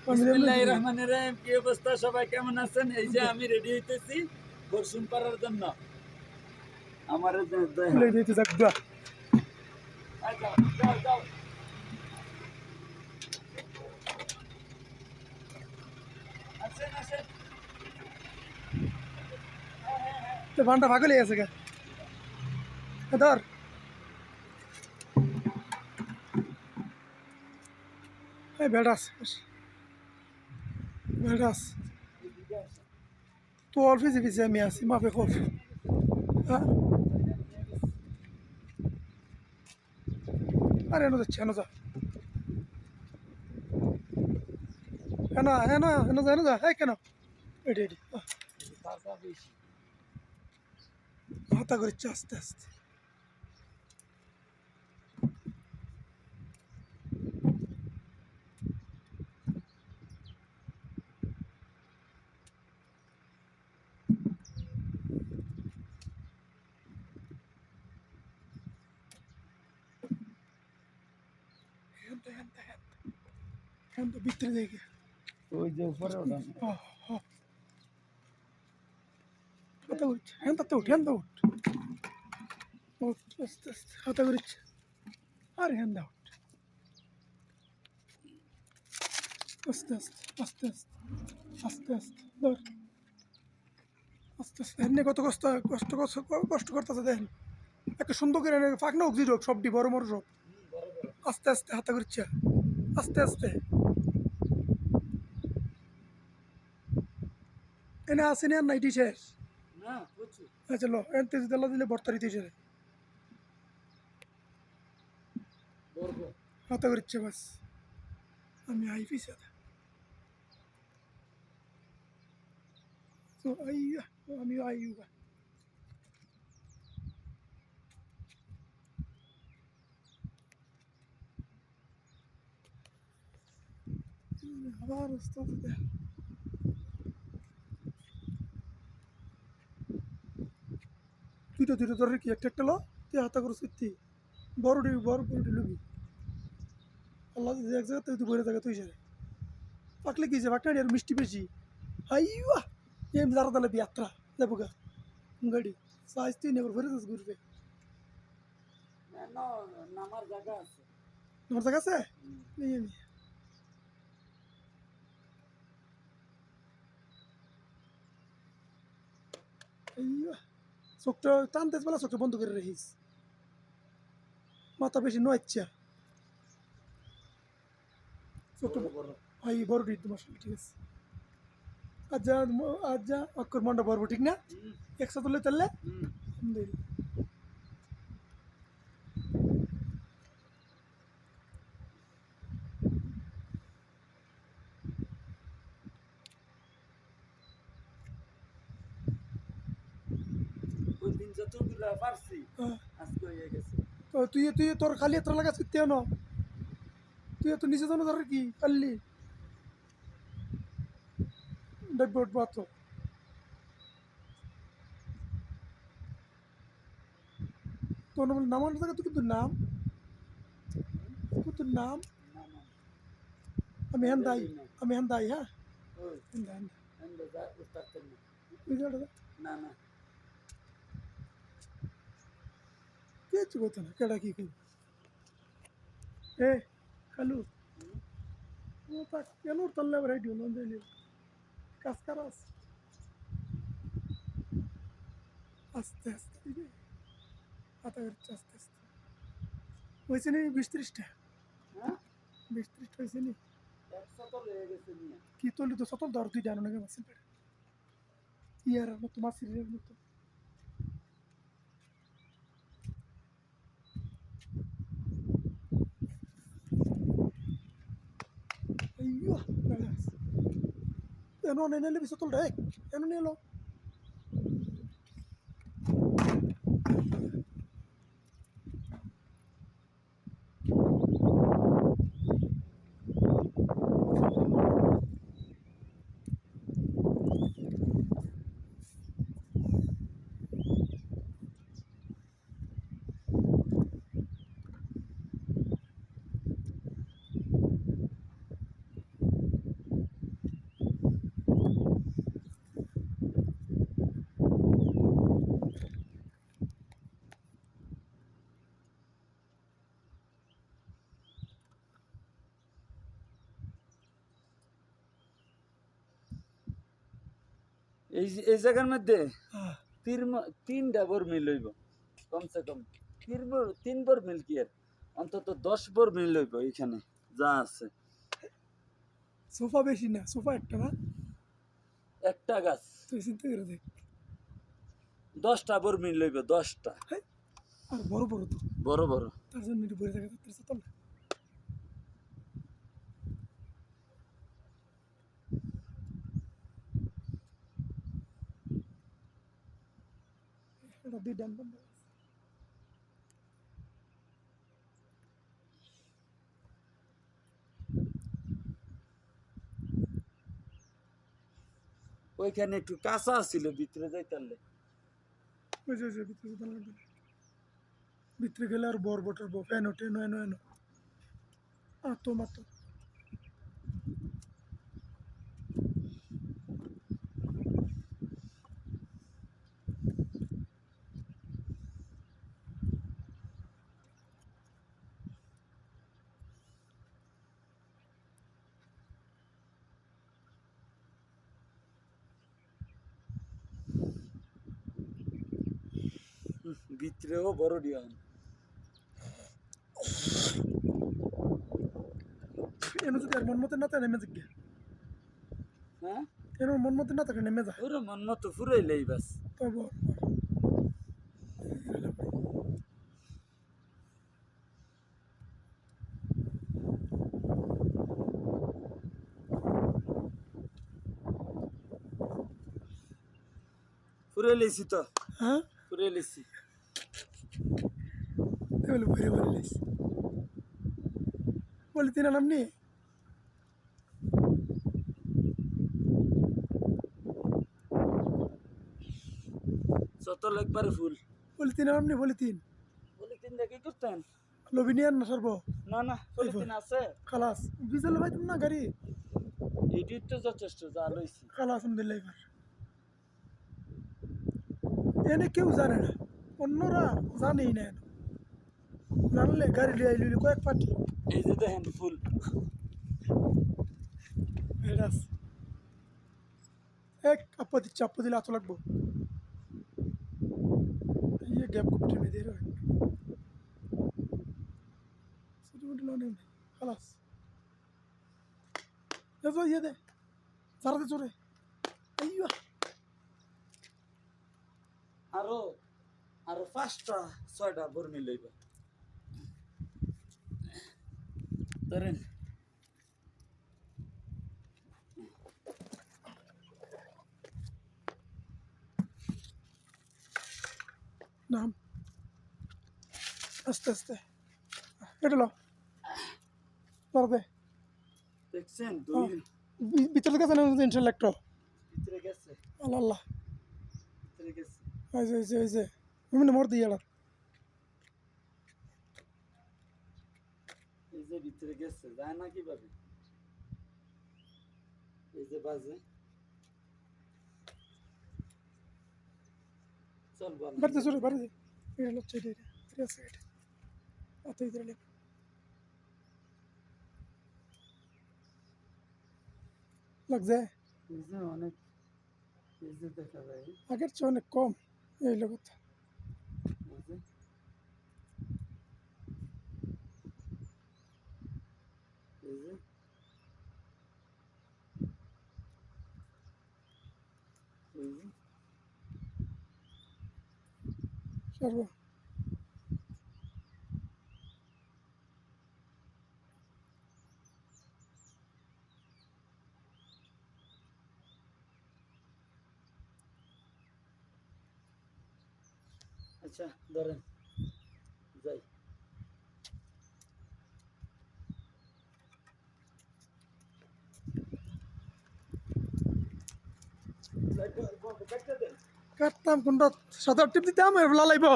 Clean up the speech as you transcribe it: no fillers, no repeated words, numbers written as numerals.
বিসমিল্লাহির রহমানির রহিম। কি অবস্থা, সবাই কেমন আছেন? এই যে আমি রেডি হইতেছি বর্ষণ করার জন্য। আমার ভান্ডা ভাগ হয়ে গেছে গা ধর বেড়াস বেড়াস তো অল্পিসে পিছিয়ে আমি আছি মাপে কফ হ্যাঁ আরে এনো যাচ্ছে এনো যা এনো এনো এনো যা এনো যা হ্যাঁ কেন এটি এটি হাতা করছে আস্তে আস্তে হ্যাঁ তো ভিতরে দেখে ওই যে উপরে ওঠা হাতা করছে হ্যাঁ তাতে উঠ হ্যাঁ উঠ উঠ আস্তে আস্তে হাতা করছে আর হ্যাঁ উঠ আস্তে আস্তে আস্তে আস্তে আস্তে আস্তে ধর আস্তে আস্তে এমনি কত কষ্ট কষ্ট কষ্ট কষ্ট করতেছে দেখেন একটা সুন্দর করে ফাঁক না উগজি রোগ সবটি বড় বড় সব আস্তে আস্তে হাতা করছে আস্তে আস্তে এনে আসেনি আর নাইটি শেষ না প্রচুর। আচ্ছা লো এন তেজ দেলা দিলে বর্তারি তুই হাতা করছে বাস আমি আই পিছে তো আইয়া আমি আইউগা আবার ওস্তাদ দেখ দুইটা দুইটা ধরে কি একটা একটা লো তুই হাতা করে সত্যি বড়টি লুবি আল্লাহ যদি এক জায়গাতে তুই ভরে থাকে তুই সারে পাকলে কি যে পাকলে আর মিষ্টি বেশি আইয়া এম যারা তাহলে বিয়াত্রা যাবো গা গাড়ি সাইজ তুই নেবার ভরে যাস ঘুরবে নামার জায়গা আছে। আমার জায়গা আছে নেই আমি আইয়া চোখটা টানতে বেলা চোখটা বন্ধ করে রাখিস মাথা বেশি নয়চ্ছা চোখটা আই বড়টি তোমার সঙ্গে ঠিক আছে আজ যা অক্ষর মনটা বড় ঠিক না একশো তুললে তাহলে আলহামদুলিল্লাহ ওই দিন যতগুলা পারছি হ্যাঁ আজকে হয়ে গেছে। তো তুই তুই তোর খালি এত লাগাস করতে না তুই এত নিচে জানো ধর কি কাল্লি ডাব্বে উঠবো তো তোর নাম থাকে তুই কিন্তু নাম তোর নাম আমি হ্যান দাই হ্যাঁ ওই হ্যান দাই উস্তাদ না। বুঝলি না না কিছু করতো না কেডা কি করবো এ খালু ও তা কেন তাল্লে রেডি হলো দিলি কাজ কারাস আস্তে আস্তে দিবি হাতা করছে আস্তে আস্তে হয়েছে নি 20-30টা হ্যাঁ 20-30টা হয়েছে নি একশো তো লেগে গেছে নিয়ে। কি তোলি তো সতল ধর তুই জানো নাকি মাসিল পেড়ে ইয়ার মতো মাসিলের মতো আইয়া বেড়াস এনো নেলে বি সতল রে এনো নেলো এই জায়গার মধ্যে হ্যাঁ, তিনটা বর্মিল লইব কমসে কম তিন বর্মিল কি আর অন্তত 10 বর্মিল লইব এখানে যা আছে। সোফা বেশি না, সোফা একটা না, একটা গাছ তুই চিন্তা করে দেখ। 10টা বর্মিল লইব, 10টা হ্যাঁ, আর বড় বড় তো, বড় বড়। তার জন্য একটু বইরে থাকে তার চল না। এটা দুই ডান বন্ধ। ওইখানে একটু কাঁচা ছিল, ভিতরে যাইতারলে। ওই যে ভিতরে যেতে লাগবে না। ভিতরে গেলে আর বর বটর বো ফ্যান ওঠে নয় নয় নয় তো মাত্র ভিতরেও বড় ডিয়া। এনে যদি আর মন মতো না থাকে নেমে যাক গিয়া। হ্যাঁ, এনে মন মতো না থাকে নেমে যা ওরা মন মতো ফুরাইলেই বাস। তো বর ফুরাইলেছি তো, হ্যাঁ ফুরাইলেছি। বলে ভরে ভরে লাইস বলি তিন নাম নি চতল একবারে ফুল। বলি তিন নাম নি বলি তিন পলিথিন দিয়ে কি করতেন? লবিনিয়ান না সর্ব না না, পলিথিন আছে। খালাস বিজল ভাই তুমি না গাড়ি এটি তো যথেষ্ট, যা লইছি। খালাস আলহামদুলিল্লাহ এবার এনে কেউ জানে না, অন্যরা জানেই না এনে। জানলে গাড়ি লিয়ে আইলি কয়েক পার্টি এই যে দেখেন ফুল। ভেড়াস এক আপা দিচ্ছে, আপা দিলে আতো লাগবো। ইয়ে গ্যাপ কুপটে মেয়ে দিয়ে সেটিমেন্ট লানে খালাস এসো ইয়ে দে সারাতে চড়ে আইয়া আরো আরো 5টা 6টা বর্মি লইব। ধরেন নাম আস্তে আস্তে এটা লো দে দেখছেন দুই ভিতরে গেছে না ইনশাল্লাহ একটা ভিতরে গেছে, আল্লাহ আল্লাহ ভিতরে গেছে। ওই যে আমি মর দিই এলার এই যে ভিতরে গেছে, যায় না কিভাবে? এই যে বাজে চল বল। বাড়িতে চলে বাড়িতে এটা হচ্ছে এটা এটা আছে এটা আতো ইধরে লাগছে এই যে অনেক, এই যে দেখা যায়, আগের চেয়ে অনেক কম এই লোক এই যে এই যে এই যে সর্ব আচ্ছা ধরেন যাই। কাটতাম কোনটা সাত আট টিপ দিতাম লালাইব